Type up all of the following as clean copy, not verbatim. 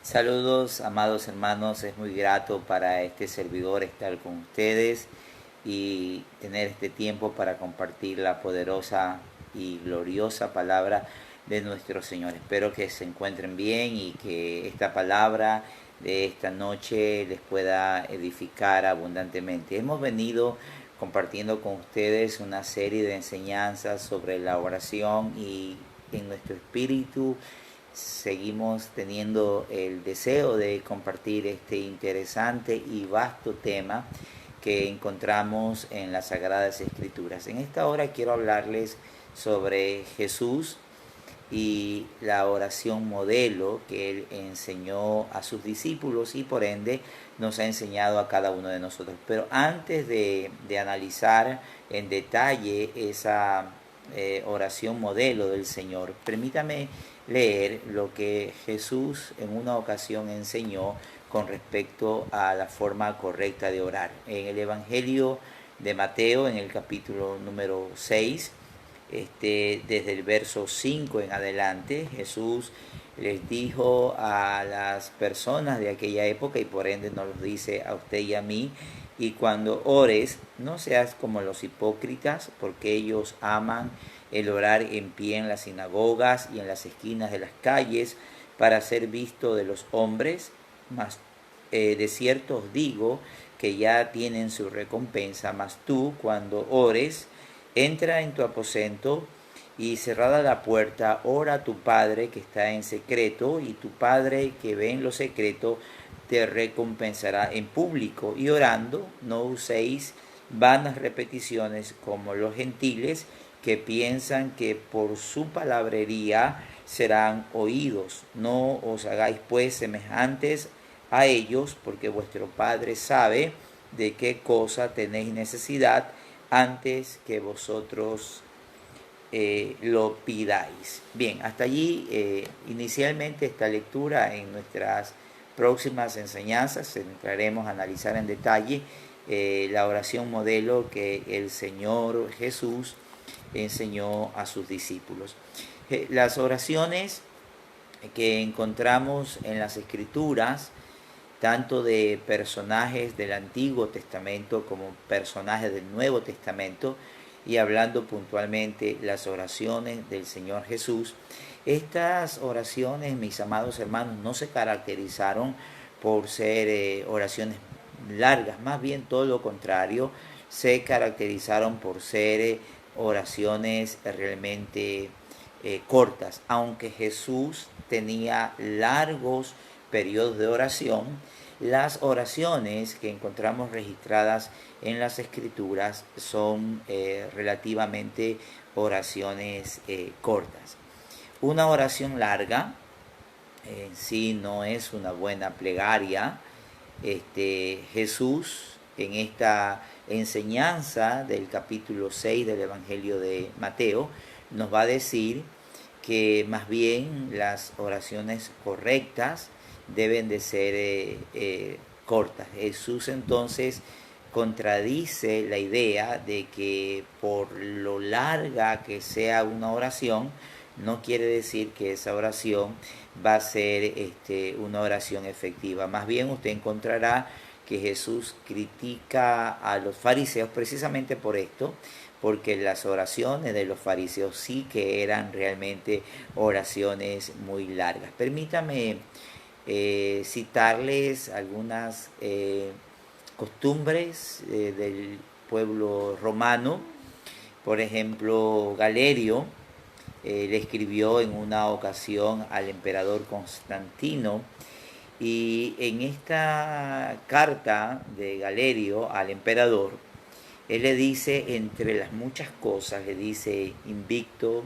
Saludos, amados hermanos, es muy grato para este servidor estar con ustedes y tener este tiempo para compartir la poderosa y gloriosa palabra de nuestro Señor. Espero que se encuentren bien y que esta palabra de esta noche les pueda edificar abundantemente. Hemos venido compartiendo con ustedes una serie de enseñanzas sobre la oración y en nuestro espíritu seguimos teniendo el deseo de compartir este interesante y vasto tema que encontramos en las Sagradas Escrituras. En esta hora quiero hablarles sobre Jesús y la oración modelo que él enseñó a sus discípulos y por ende nos ha enseñado a cada uno de nosotros. Pero antes de analizar en detalle esa oración modelo del Señor, permítame leer lo que Jesús en una ocasión enseñó con respecto a la forma correcta de orar. En el Evangelio de Mateo, en el capítulo número 6, desde el verso 5 en adelante, Jesús les dijo a las personas de aquella época, y por ende nos lo dice a usted y a mí: y cuando ores, no seas como los hipócritas, porque ellos aman el orar en pie en las sinagogas y en las esquinas de las calles para ser visto de los hombres, mas de cierto os digo que ya tienen su recompensa. Mas tú, cuando ores, entra en tu aposento y cerrada la puerta, ora a tu Padre que está en secreto, y tu Padre que ve en lo secreto te recompensará en público. Y orando, no uséis vanas repeticiones como los gentiles, que piensan que por su palabrería serán oídos. No os hagáis pues semejantes a ellos, porque vuestro Padre sabe de qué cosa tenéis necesidad antes que vosotros lo pidáis. Bien, hasta allí inicialmente esta lectura. En nuestras próximas enseñanzas entraremos a analizar en detalle la oración modelo que el Señor Jesús enseñó a sus discípulos. Las oraciones que encontramos en las Escrituras, tanto de personajes del Antiguo Testamento como personajes del Nuevo Testamento, y hablando puntualmente las oraciones del Señor Jesús, estas oraciones, mis amados hermanos, no se caracterizaron por ser oraciones largas, más bien todo lo contrario, se caracterizaron por ser oraciones realmente cortas. Aunque Jesús tenía largos periodos de oración, las oraciones que encontramos registradas en las Escrituras son relativamente oraciones cortas. Una oración larga en sí no es una buena plegaria. Jesús, en esta enseñanza del capítulo 6 del Evangelio de Mateo, nos va a decir que más bien las oraciones correctas deben de ser cortas. Jesús entonces contradice la idea de que por lo larga que sea una oración, no quiere decir que esa oración va a ser una oración efectiva. Más bien usted encontrará que Jesús critica a los fariseos precisamente por esto, porque las oraciones de los fariseos sí que eran realmente oraciones muy largas. Permítame citarles algunas costumbres del pueblo romano. Por ejemplo, Galerio le escribió en una ocasión al emperador Constantino, y en esta carta de Galerio al emperador, él le dice, entre las muchas cosas, le dice: invicto,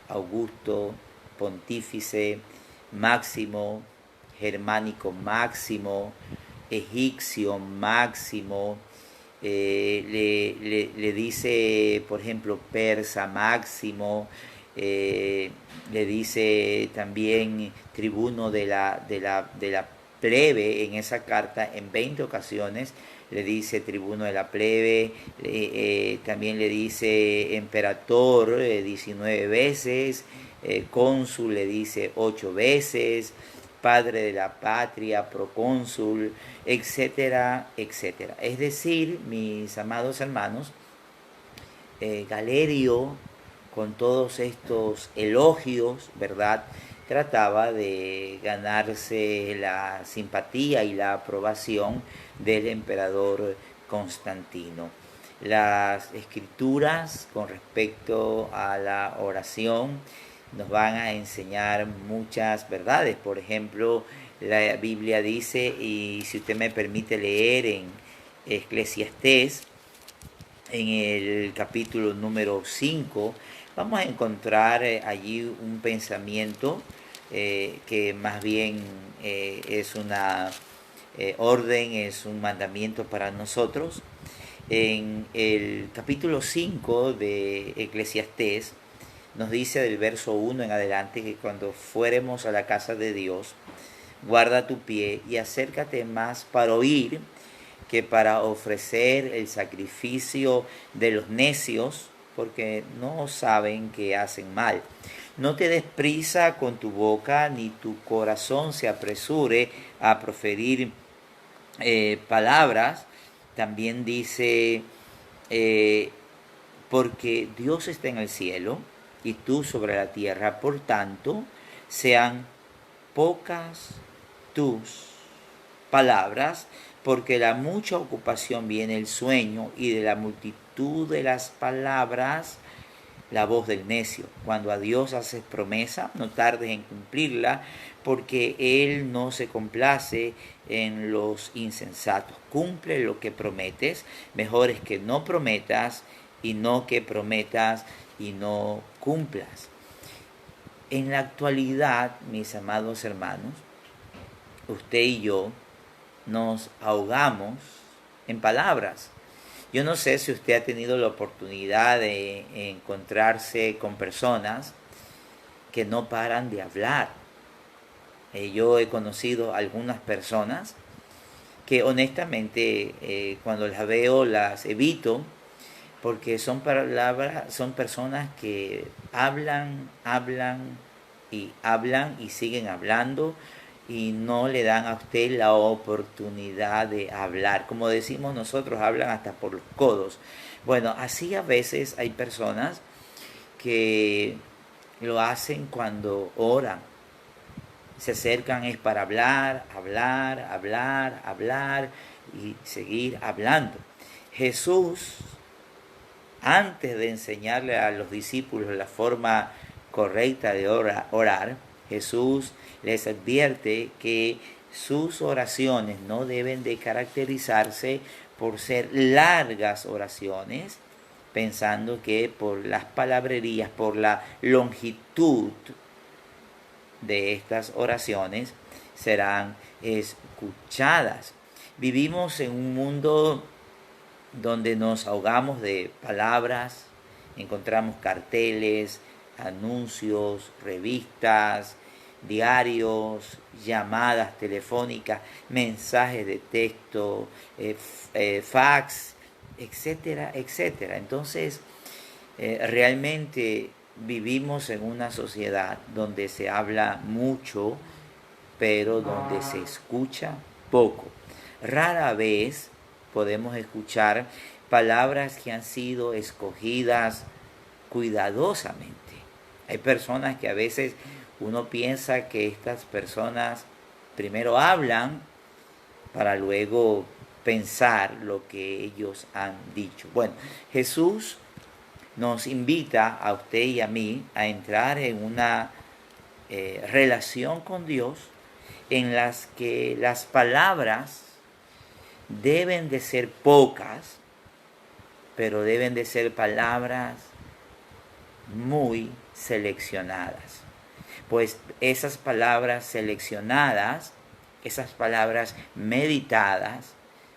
augusto, pontífice, máximo, germánico máximo, egipcio máximo, le dice, por ejemplo, persa máximo, le dice también tribuno de la plebe en esa carta en 20 ocasiones. Le dice tribuno de la plebe, también le dice emperador 19 veces, cónsul le dice 8 veces, padre de la patria, procónsul, etcétera, etcétera. Es decir, mis amados hermanos, Galerio, con todos estos elogios, ¿verdad?, trataba de ganarse la simpatía y la aprobación del emperador Constantino. Las escrituras con respecto a la oración nos van a enseñar muchas verdades. Por ejemplo, la Biblia dice, y si usted me permite leer en Eclesiastés, en el capítulo número 5, vamos a encontrar allí un pensamiento que más bien es una orden, es un mandamiento para nosotros. En el capítulo 5 de Eclesiastés nos dice del verso 1 en adelante que cuando fuéremos a la casa de Dios, guarda tu pie y acércate más para oír que para ofrecer el sacrificio de los necios, porque no saben que hacen mal. No te des prisa con tu boca, ni tu corazón se apresure a proferir palabras. También dice, porque Dios está en el cielo y tú sobre la tierra, por tanto, sean pocas tus palabras, porque la mucha ocupación viene el sueño, y de la multitud de las palabras la voz del necio. Cuando a Dios haces promesa, no tardes en cumplirla, porque Él no se complace en los insensatos. Cumple lo que prometes. Mejor es que no prometas y no que prometas y no cumplas. En la actualidad, mis amados hermanos, usted y yo nos ahogamos en palabras. Yo no sé si usted ha tenido la oportunidad de encontrarse con personas que no paran de hablar. Yo he conocido algunas personas que honestamente cuando las veo las evito, porque son personas que hablan y siguen hablando, y no le dan a usted la oportunidad de hablar. Como decimos nosotros, hablan hasta por los codos. Bueno, así a veces hay personas que lo hacen cuando oran. Se acercan es para hablar y seguir hablando. Jesús, antes de enseñarle a los discípulos la forma correcta de orar, Jesús les advierte que sus oraciones no deben de caracterizarse por ser largas oraciones, pensando que por las palabrerías, por la longitud de estas oraciones, serán escuchadas. Vivimos en un mundo donde nos ahogamos de palabras, encontramos carteles, anuncios, revistas, diarios, llamadas telefónicas, mensajes de texto, fax, etcétera, etcétera. Entonces, realmente vivimos en una sociedad donde se habla mucho, pero donde se escucha poco. Rara vez podemos escuchar palabras que han sido escogidas cuidadosamente. Hay personas que a veces uno piensa que estas personas primero hablan para luego pensar lo que ellos han dicho. Bueno, Jesús nos invita a usted y a mí a entrar en una relación con Dios en las que las palabras deben de ser pocas, pero deben de ser palabras muy seleccionadas. Pues esas palabras seleccionadas, esas palabras meditadas,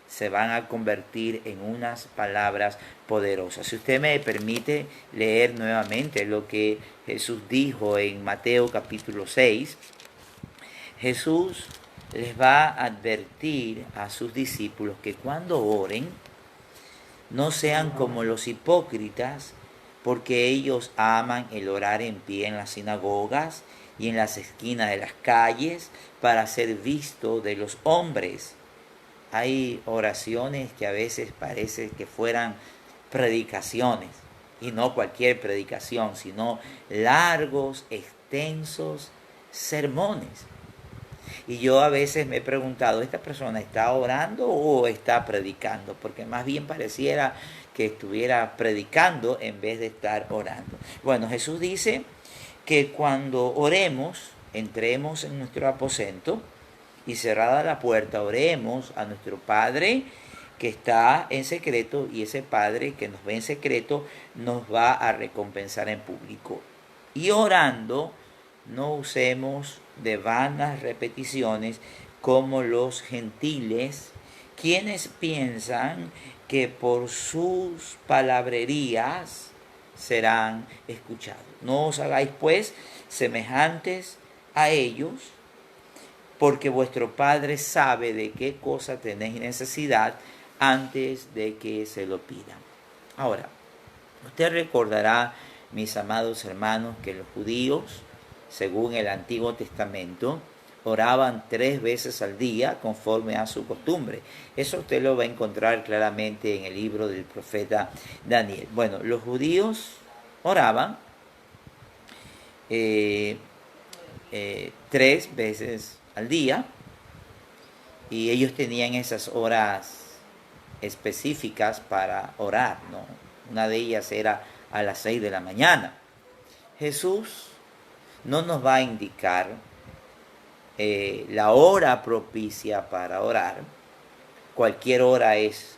se van a convertir en unas palabras poderosas. Si usted me permite leer nuevamente lo que Jesús dijo en Mateo capítulo 6, Jesús les va a advertir a sus discípulos que cuando oren, no sean como los hipócritas, porque ellos aman el orar en pie en las sinagogas y en las esquinas de las calles para ser visto de los hombres. Hay oraciones que a veces parece que fueran predicaciones, y no cualquier predicación, sino largos, extensos sermones. Y yo a veces me he preguntado, ¿esta persona está orando o está predicando? Porque más bien pareciera que estuviera predicando en vez de estar orando. Bueno, Jesús dice que cuando oremos, entremos en nuestro aposento y cerrada la puerta, oremos a nuestro Padre que está en secreto, y ese Padre que nos ve en secreto nos va a recompensar en público. Y orando, no usemos de vanas repeticiones como los gentiles, quienes piensan que por sus palabrerías serán escuchados. No os hagáis pues semejantes a ellos, porque vuestro Padre sabe de qué cosa tenéis necesidad antes de que se lo pidan. Ahora, usted recordará, mis amados hermanos, que los judíos, según el Antiguo Testamento, oraban 3 veces al día conforme a su costumbre. Eso usted lo va a encontrar claramente en el libro del profeta Daniel. Bueno, los judíos oraban 3 veces al día, y ellos tenían esas horas específicas para orar, ¿no? Una de ellas era a las 6 de la mañana. Jesús no nos va a indicar la hora propicia para orar. Cualquier hora es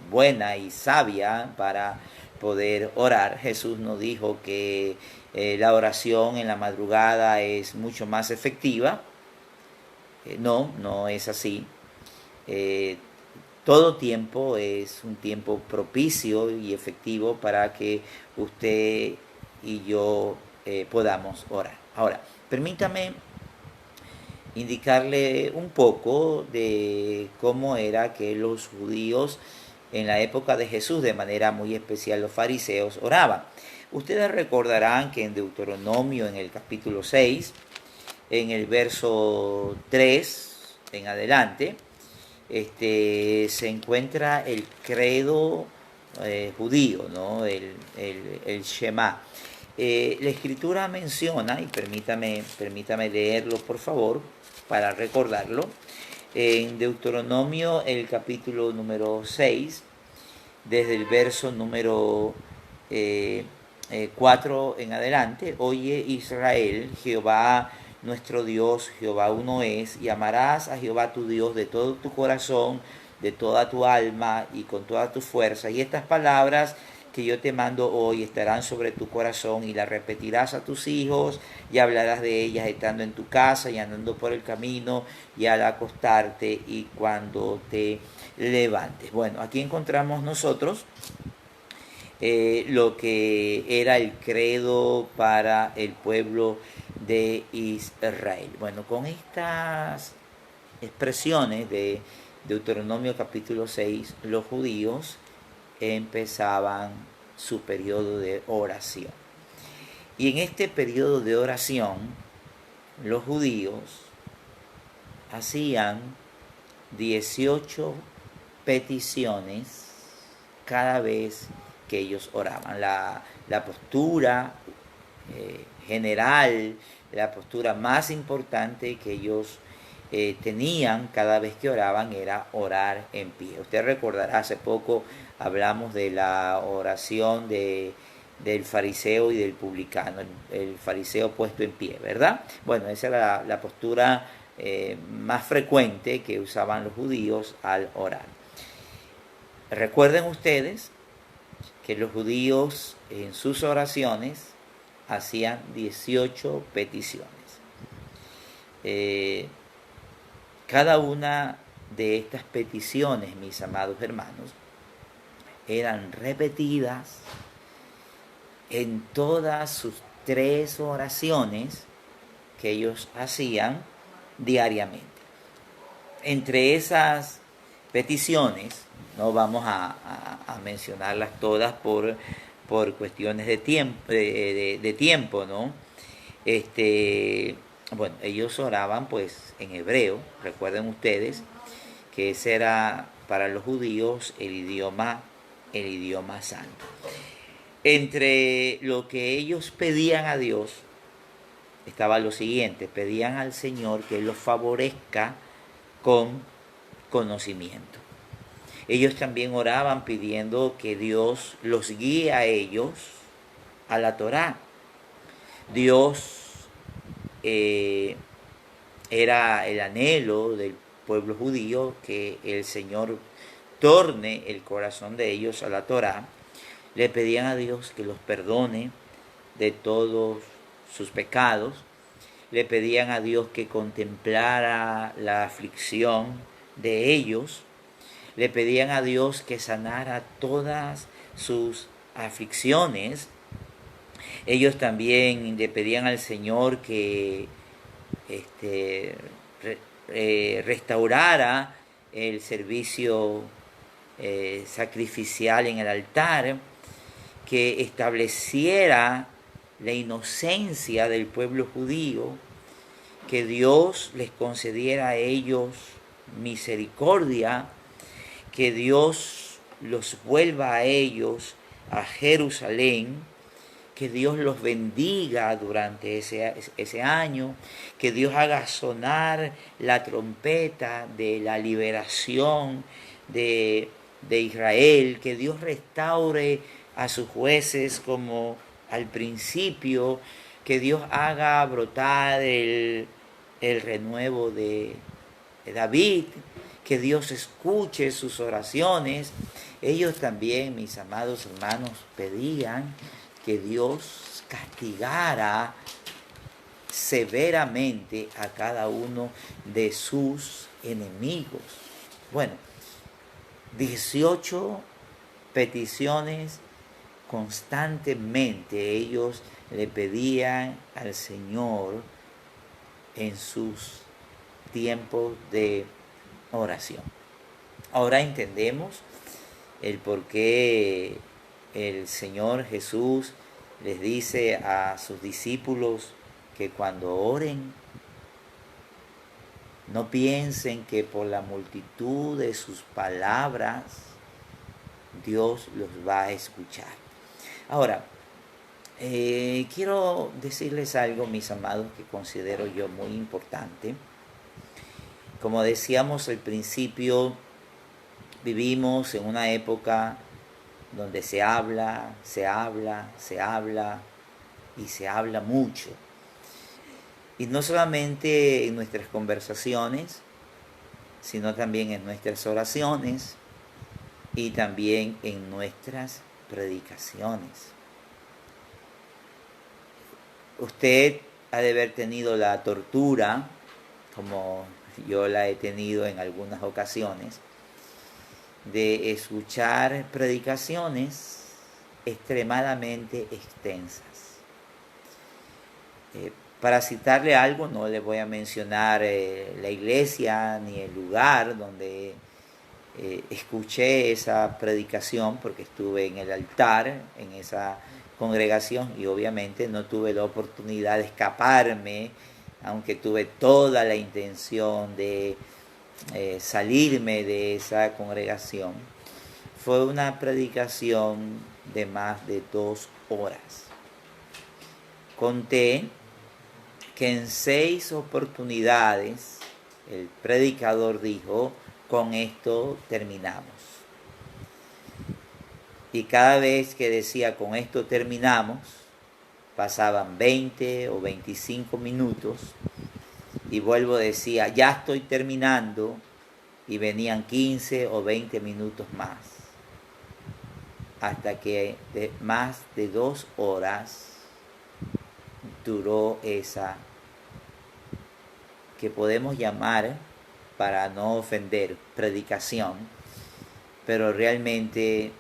buena y sabia para poder orar. Jesús nos dijo que la oración en la madrugada es mucho más efectiva. No es así. Todo tiempo es un tiempo propicio y efectivo para que usted y yo podamos orar. Ahora, permítame indicarle un poco de cómo era que los judíos en la época de Jesús, de manera muy especial los fariseos, oraban. Ustedes recordarán que en Deuteronomio, en el capítulo 6, en el verso 3 en adelante, se encuentra el credo judío, ¿no? el Shema. La escritura menciona, y permítame leerlo por favor, para recordarlo, en Deuteronomio el capítulo número 6, desde el verso número 4 en adelante: Oye Israel, Jehová nuestro Dios, Jehová uno es, y amarás a Jehová tu Dios de todo tu corazón, de toda tu alma y con toda tu fuerza. Y estas palabras que yo te mando hoy estarán sobre tu corazón, y las repetirás a tus hijos, y hablarás de ellas estando en tu casa y andando por el camino, y al acostarte y cuando te levantes. Bueno, aquí encontramos nosotros lo que era el credo para el pueblo de Israel. Bueno, con estas expresiones de Deuteronomio capítulo 6, los judíos empezaban su periodo de oración. Y en este periodo de oración, los judíos hacían 18 peticiones cada vez que ellos oraban. La postura general, la postura más importante que ellos tenían cada vez que oraban era orar en pie. Usted recordará, hace poco hablamos de la oración del fariseo y del publicano, el fariseo puesto en pie, ¿verdad? Bueno, esa era la postura más frecuente que usaban los judíos al orar. Recuerden ustedes que los judíos en sus oraciones hacían 18 peticiones. Cada una de estas peticiones, mis amados hermanos, eran repetidas en todas sus 3 oraciones que ellos hacían diariamente. Entre esas peticiones, no vamos a mencionarlas todas por cuestiones de tiempo, ¿no? Bueno, ellos oraban pues en hebreo, recuerden ustedes que ese era para los judíos el idioma santo. Entre lo que ellos pedían a Dios estaba lo siguiente: pedían al Señor que los favorezca con conocimiento. Ellos también oraban pidiendo que Dios los guíe a ellos a la Torá. Dios era el anhelo del pueblo judío que el Señor torne el corazón de ellos a la Torá. Le pedían a Dios que los perdone de todos sus pecados. Le pedían a Dios que contemplara la aflicción de ellos. Le pedían a Dios que sanara todas sus aflicciones. Ellos también le pedían al Señor que restaurara el servicio sacrificial en el altar, que estableciera la inocencia del pueblo judío, que Dios les concediera a ellos misericordia, que Dios los vuelva a ellos a Jerusalén, que Dios los bendiga durante ese año, que Dios haga sonar la trompeta de la liberación de Israel, que Dios restaure a sus jueces como al principio, que Dios haga brotar el renuevo de David, que Dios escuche sus oraciones. Ellos también, mis amados hermanos, pedían que Dios castigara severamente a cada uno de sus enemigos. Bueno, 18 peticiones constantemente ellos le pedían al Señor en sus tiempos de oración. Ahora entendemos el por qué el Señor Jesús les dice a sus discípulos que cuando oren, no piensen que por la multitud de sus palabras Dios los va a escuchar. Ahora, quiero decirles algo, mis amados, que considero yo muy importante. Como decíamos al principio, vivimos en una época donde se habla y se habla mucho. Y no solamente en nuestras conversaciones, sino también en nuestras oraciones y también en nuestras predicaciones. Usted ha de haber tenido la tortura, como yo la he tenido en algunas ocasiones, de escuchar predicaciones extremadamente extensas. Para citarle algo, no le voy a mencionar la iglesia ni el lugar donde escuché esa predicación, porque estuve en el altar, en esa congregación, y obviamente no tuve la oportunidad de escaparme, aunque tuve toda la intención de salirme de esa congregación. Fue una predicación de más de 2 horas. Conté que en 6 oportunidades el predicador dijo: con esto terminamos. Y cada vez que decía con esto terminamos, pasaban 20 o 25 minutos y vuelvo, decía ya estoy terminando, y venían 15 o 20 minutos más, hasta que de más de 2 horas duró esa, que podemos llamar, para no ofender, predicación, pero realmente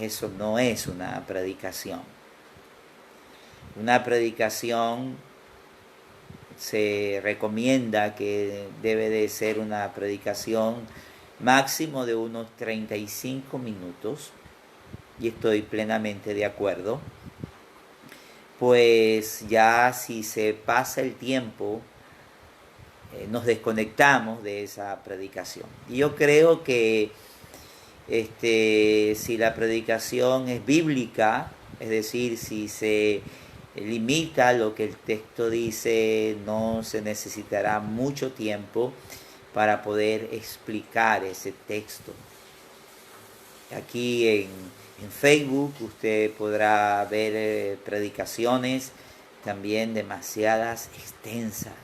eso no es una predicación. Una predicación se recomienda que debe de ser una predicación máximo de unos 35 minutos, y estoy plenamente de acuerdo, pues ya si se pasa el tiempo, nos desconectamos de esa predicación. Y yo creo que si la predicación es bíblica, es decir, si se limita a lo que el texto dice, no se necesitará mucho tiempo para poder explicar ese texto. Aquí en Facebook usted podrá ver predicaciones también demasiadas extensas,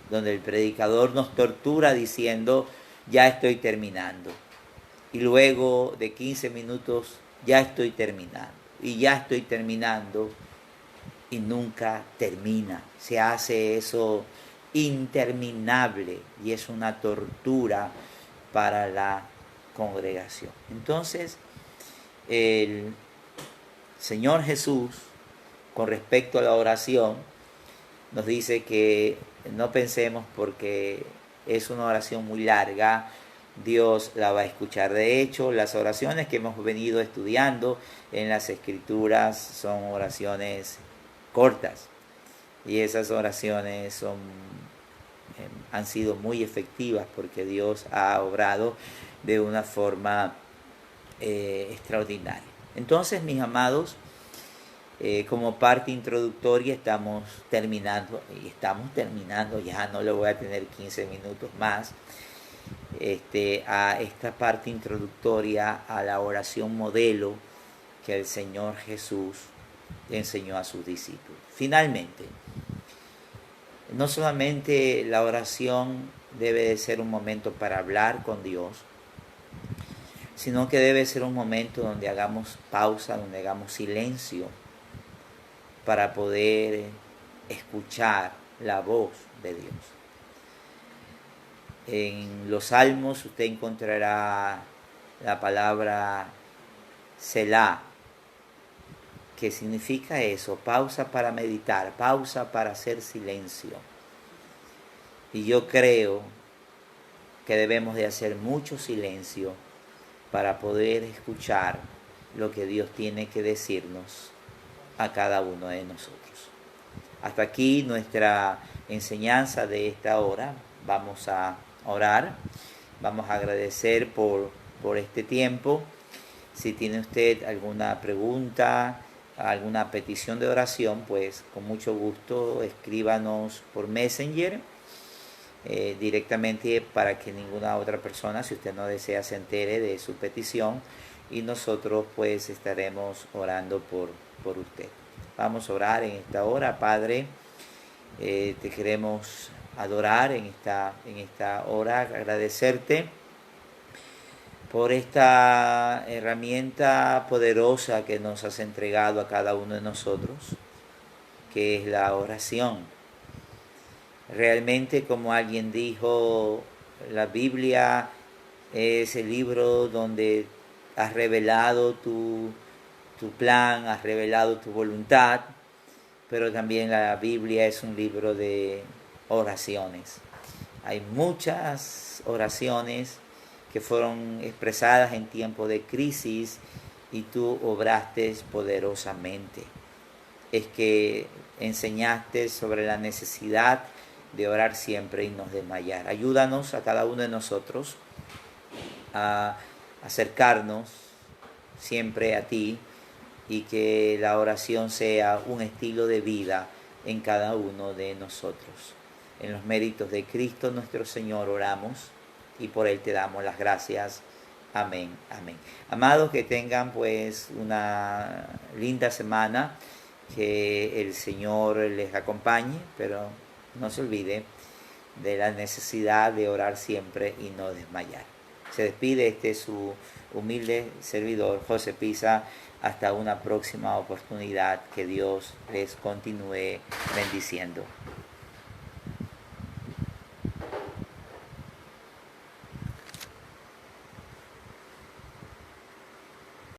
donde el predicador nos tortura diciendo, ya estoy terminando. Y luego de 15 minutos, ya estoy terminando. Y ya estoy terminando. Y nunca termina. Se hace eso interminable y es una tortura para la congregación. Entonces, el Señor Jesús, con respecto a la oración, nos dice que no pensemos porque es una oración muy larga, Dios la va a escuchar. De hecho, las oraciones que hemos venido estudiando en las Escrituras son oraciones cortas y esas oraciones han sido muy efectivas porque Dios ha obrado de una forma extraordinaria. Entonces, mis amados, como parte introductoria estamos terminando, ya no le voy a tener 15 minutos más, a esta parte introductoria a la oración modelo que el Señor Jesús enseñó a sus discípulos. Finalmente, no solamente la oración debe de ser un momento para hablar con Dios, sino que debe ser un momento donde hagamos pausa, donde hagamos silencio para poder escuchar la voz de Dios. En los Salmos usted encontrará la palabra Selah, que significa eso, pausa para meditar, pausa para hacer silencio. Y yo creo que debemos de hacer mucho silencio para poder escuchar lo que Dios tiene que decirnos a cada uno de nosotros. Hasta aquí nuestra enseñanza de esta hora. Vamos a orar, vamos a agradecer por este tiempo. Si tiene usted alguna pregunta, alguna petición de oración, pues con mucho gusto escríbanos por Messenger directamente para que ninguna otra persona, si usted no desea, se entere de su petición y nosotros pues estaremos orando por usted. Vamos a orar en esta hora. Padre, te queremos adorar en esta hora, agradecerte por esta herramienta poderosa que nos has entregado a cada uno de nosotros, que es la oración. Realmente, como alguien dijo, la Biblia es el libro donde has revelado tu plan, has revelado tu voluntad, pero también la Biblia es un libro de oraciones. Hay muchas oraciones que fueron expresadas en tiempos de crisis y tú obraste poderosamente. Es que enseñaste sobre la necesidad de orar siempre y no desmayar. Ayúdanos a cada uno de nosotros a acercarnos siempre a ti y que la oración sea un estilo de vida en cada uno de nosotros. En los méritos de Cristo nuestro Señor oramos y por Él te damos las gracias. Amén, amén. Amados, que tengan pues una linda semana, que el Señor les acompañe, pero no se olvide de la necesidad de orar siempre y no desmayar. Se despide su humilde servidor, José Pisa. Hasta una próxima oportunidad. Que Dios les continúe bendiciendo.